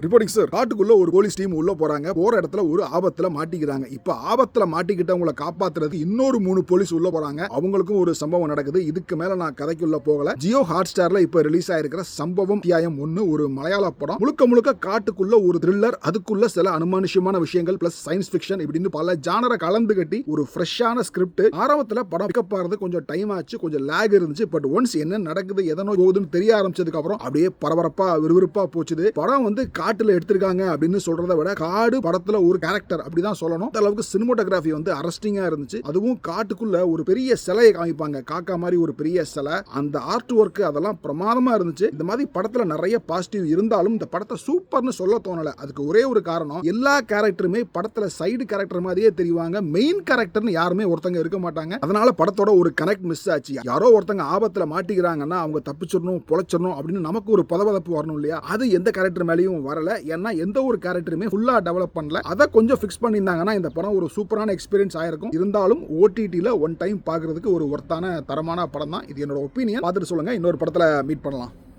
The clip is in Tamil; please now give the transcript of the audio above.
Reporting sir. காட்டுக்குள்ள ஒரு போலீஸ் டீம் உள்ள போறாங்க. போற இடத்துல ஒரு ஆபத்துல மாட்டிக்கிறாங்க. இப்ப ஆபத்துல மாட்டிக்கிட்டவங்கள காப்பாத்துறதுக்கு இன்னொரு 3 போலீஸ் உள்ள போறாங்க. அவங்களுக்கும் ஒரு சம்பவம் நடக்குது. இதுக்கு மேல நான் கதைக்குள்ள போகல. ஜியோ ஹாட்ஸ்டார்ல இப்ப ரிலீஸ் ஆயிருக்கிற சம்பவம் அத்தியாயம் 1 ஒரு மலையாள படம். முழுக்க காட்டுக்குள்ள ஒரு த்ரில்லர், அதுக்குள்ள சில அனுமானுஷ்யமான விஷயங்கள் பிளஸ் சயின்ஸ் ஃபிக்ஷன் இப்படின்னு பல ஜானரை கலந்து கட்டி ஒரு ஃப்ரெஷ்ஷான ஸ்கிரிப்ட். ஆரம்பத்துல படம் பிக்கப் ஆறது கொஞ்சம் டைம் ஆச்சு, கொஞ்சம் லேக் இருந்துச்சு. பட் ஒன்ஸ் என்ன நடக்குது, எதனோ போகுதுன்னு தெரிய ஆரம்பிச்சதுக்கு அப்புறம் அப்படியே பரபரப்பா விறுவிறுப்பா போச்சுது. படம் வந்து காட்டுல எடுத்திருக்காங்க அப்படின்னு சொல்றதை விட காடு படத்துல ஒரு கேரக்டர் அப்படிதான் சொல்லணும். அந்த அளவுக்கு சினிமோட்டோகிராஃபி வந்து அரஸ்டிங்கா இருந்துச்சு. அதுவும் காட்டுக்குள்ள ஒரு பெரிய சிலையை காமிப்பாங்க, காக்கா மாதிரி ஒரு பெரிய சிலை. அந்த ஆர்ட் ஒர்க் அதெல்லாம் பிரமாதமா இருந்துச்சு. இந்த மாதிரி படத்துல நிறைய பாசிட்டிவ் இருந்தாலும் இந்த படத்தை சூப்பர்னு சொல்ல தோணல. அதுக்கு ஒரே ஒரு காரணம், எல்லா கேரக்டருமே படத்துல சைடு கேரக்டர் மாதிரியே தெரிவாங்க. மெயின் கேரக்டர்னு யாருமே ஒருத்தங்க இருக்க மாட்டாங்க. அதனால படத்தோட ஒரு கனெக்ட் மிஸ் ஆச்சு. யாரோ ஒருத்தங்க ஆபத்துல மாட்டிக்கிறாங்கன்னா அவங்க தப்பிச்சிடணும், பொழைச்சிடணும் அப்படின்னு நமக்கு ஒரு பதபதப்பு வரணும் இல்லையா? அது எந்த கேரக்டர் மேலேயும் வரல. ஏன்னா எந்த ஒரு கேரக்டருமே ஃபுல்லா டெவலப் பண்ணல. அதை கொஞ்சம் ஃபிக்ஸ் பண்ணியிருந்தாங்கன்னா இந்த படம் ஒரு சூப்பரான எக்ஸ்பீரியன்ஸ் ஆயிருக்கும். இருந்தாலும் ஓடிடில ஒன் டைம் பார்க்கறதுக்கு ஒரு ஒர்த்தான தரமான படம் தான். இது என்னோட ஒப்பீனியன். பார்த்துட்டு சொல்லுங்க. இன்னொரு படத்துல மீட் பண்ணலாம்.